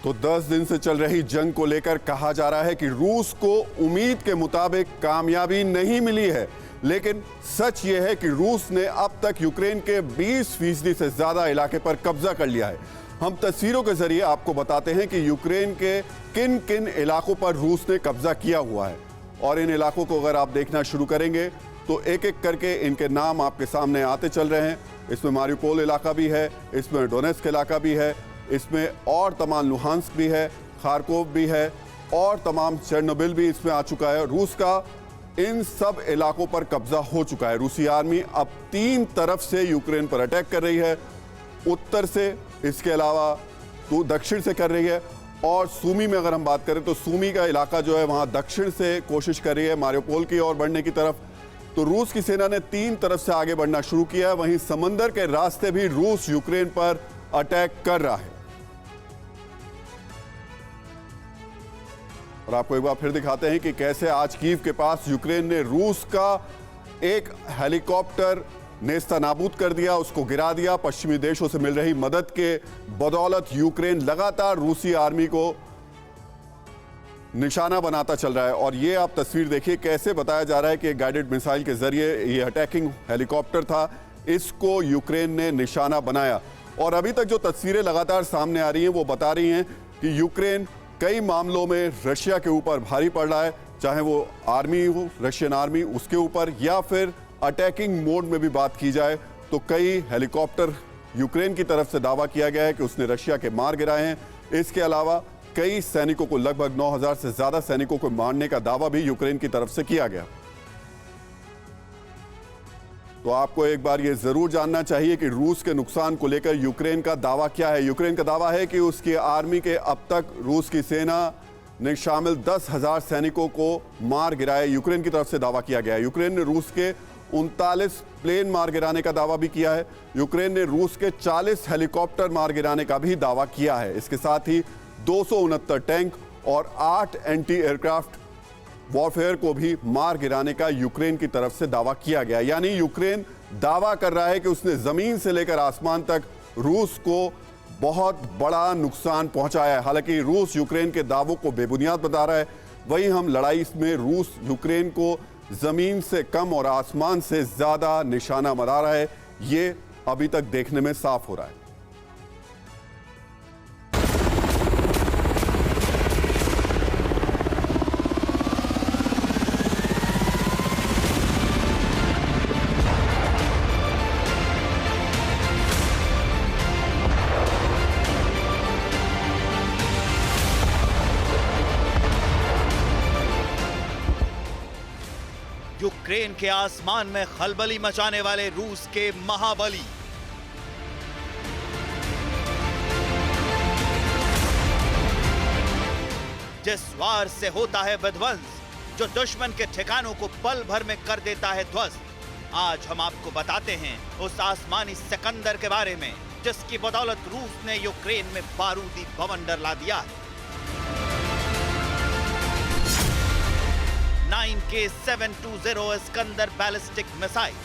तो 10 दिन से चल रही जंग को लेकर कहा जा रहा है कि रूस को उम्मीद के मुताबिक कामयाबी नहीं मिली है, लेकिन सच यह है कि रूस ने अब तक यूक्रेन के 20% से ज्यादा इलाके पर कब्जा कर लिया है। हम तस्वीरों के जरिए आपको बताते हैं कि यूक्रेन के किन किन इलाकों पर रूस ने कब्जा किया हुआ है, और इन इलाकों को अगर आप देखना शुरू करेंगे तो एक एक करके इनके नाम आपके सामने आते चल रहे हैं। इसमें मारियोपोल इलाका भी है, इसमें डोनेस्क इलाका भी है, इसमें और तमाम लुहांस्क भी है, खारकोव भी है और तमाम चेर्नोबिल भी इसमें आ चुका है। रूस का इन सब इलाकों पर कब्जा हो चुका है। रूसी आर्मी अब 3 तरफ से यूक्रेन पर अटैक कर रही है, उत्तर से, इसके अलावा तो दक्षिण से कर रही है, और सूमी में अगर हम बात करें तो सूमी का इलाका जो है वहां दक्षिण से कोशिश कर रही है मारियोपोल की ओर बढ़ने की तरफ। तो रूस की सेना ने 3 तरफ से आगे बढ़ना शुरू किया है। वहीं समंदर के रास्ते भी रूस यूक्रेन पर अटैक कर रहा है। और आपको एक बार फिर दिखाते हैं कि कैसे आज कीव के पास यूक्रेन ने रूस का एक हेलीकॉप्टर नेस्तनाबूद कर दिया, उसको गिरा दिया। पश्चिमी देशों से मिल रही मदद के बदौलत यूक्रेन लगातार रूसी आर्मी को निशाना बनाता चल रहा है। और ये आप तस्वीर देखिए, कैसे बताया जा रहा है कि गाइडेड मिसाइल के जरिए ये अटैकिंग हेलीकॉप्टर था, इसको यूक्रेन ने निशाना बनाया। और अभी तक जो तस्वीरें लगातार सामने आ रही हैं वो बता रही हैं कि यूक्रेन कई मामलों में रशिया के ऊपर भारी पड़ रहा है, चाहे वो आर्मी हो, रशियन आर्मी, उसके ऊपर, या फिर अटैकिंग मोड में भी बात की जाए तो कई हेलीकॉप्टर यूक्रेन की तरफ से दावा किया गया है कि उसने रशिया के मार गिराए हैं। इसके अलावा कई सैनिकों को, लगभग 9000 से ज्यादा सैनिकों को मारने का दावा भी यूक्रेन की तरफ से किया गया। तो आपको एक बार ये जरूर जानना चाहिए कि रूस के नुकसान को लेकर यूक्रेन का दावा क्या है। यूक्रेन का दावा है कि उसकी आर्मी के अब तक रूस की सेना ने शामिल 10,000 सैनिकों को मार गिराए, यूक्रेन की तरफ से दावा किया गया है। यूक्रेन ने रूस के 39 प्लेन मार गिराने का दावा भी किया है। यूक्रेन ने रूस के 40 हेलीकॉप्टर मार गिराने का भी दावा किया है। इसके साथ ही 269 टैंक और 8 एंटी एयरक्राफ्ट वॉरफेयर को भी मार गिराने का यूक्रेन की तरफ से दावा किया गया। यानी यूक्रेन दावा कर रहा है कि उसने जमीन से लेकर आसमान तक रूस को बहुत बड़ा नुकसान पहुंचाया है। हालांकि रूस यूक्रेन के दावों को बेबुनियाद बता रहा है, वहीं हम लड़ाई में रूस यूक्रेन को जमीन से कम और आसमान से ज्यादा निशाना बना रहा है, ये अभी तक देखने में साफ हो रहा है। यूक्रेन के आसमान में खलबली मचाने वाले रूस के महाबली। जिस वार से होता है विध्वंस, जो दुश्मन के ठिकानों को पल भर में कर देता है ध्वस्त, आज हम आपको बताते हैं उस आसमानी सिकंदर के बारे में जिसकी बदौलत रूस ने यूक्रेन में बारूदी बवंडर ला दिया है। 9K720 इस्कंदर बैलिस्टिक मिसाइल,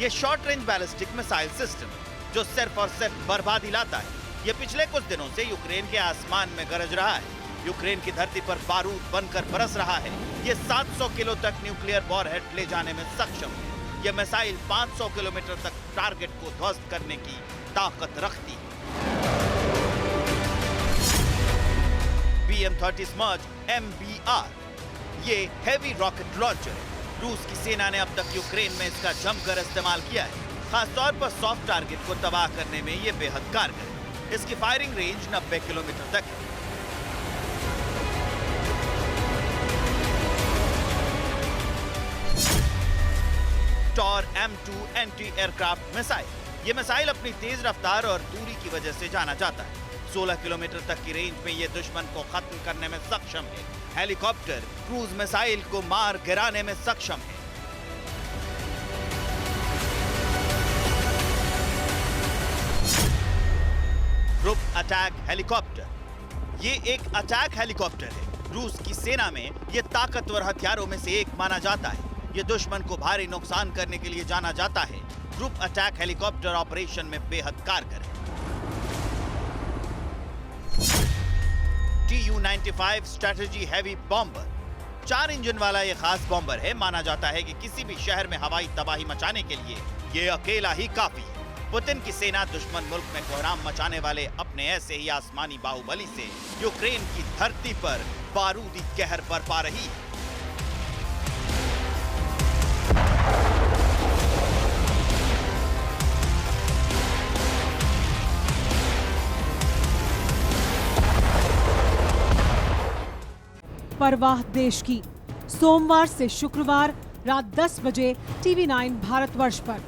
ये short range ballistic missile system जो सिर्फ और सिर्फ बर्बादी लाता है। ये पिछले कुछ दिनों से यूक्रेन के आसमान में गरज रहा है, यूक्रेन की धरती पर बारूद बनकर बरस रहा है। ये 700 किलो तक न्यूक्लियर वॉरहेड ले जाने में सक्षम है। ये मिसाइल 500 किलोमीटर तक टारगेट को ध्वस्त करने की ताकत रखती है। BM-30 Smudge MBR, ये हैवी रॉकेट लॉन्चर है। रूस की सेना ने अब तक यूक्रेन में इसका जमकर इस्तेमाल किया है, खासतौर पर सॉफ्ट टारगेट को तबाह करने में ये बेहद कारगर है। इसकी फायरिंग रेंज 90 किलोमीटर तक है। Tor M2 anti aircraft missile, ये मिसाइल अपनी तेज रफ्तार और दूरी की वजह से जाना जाता है। 16 किलोमीटर तक की रेंज में ये दुश्मन को खत्म करने में सक्षम है। हेलीकॉप्टर क्रूज मिसाइल को मार गिराने में सक्षम है। ग्रुप अटैक हेलीकॉप्टर, ये एक अटैक हेलीकॉप्टर है। रूस की सेना में ये ताकतवर हथियारों में से एक माना जाता है। ये दुश्मन को भारी नुकसान करने के लिए जाना जाता है। ग्रुप अटैक हेलीकॉप्टर ऑपरेशन में बेहद कारगर है। TU-95 strategy heavy bomber. 4 engine वाला ये खास बॉम्बर है। माना जाता है कि किसी भी शहर में हवाई तबाही मचाने के लिए ये अकेला ही काफी है। पुतिन की सेना दुश्मन मुल्क में कोहराम मचाने वाले अपने ऐसे ही आसमानी बाहुबली से यूक्रेन की धरती पर बारूदी कहर बरपा रही है। परवाह देश की, सोमवार से शुक्रवार रात 10 बजे TV9 भारतवर्ष पर।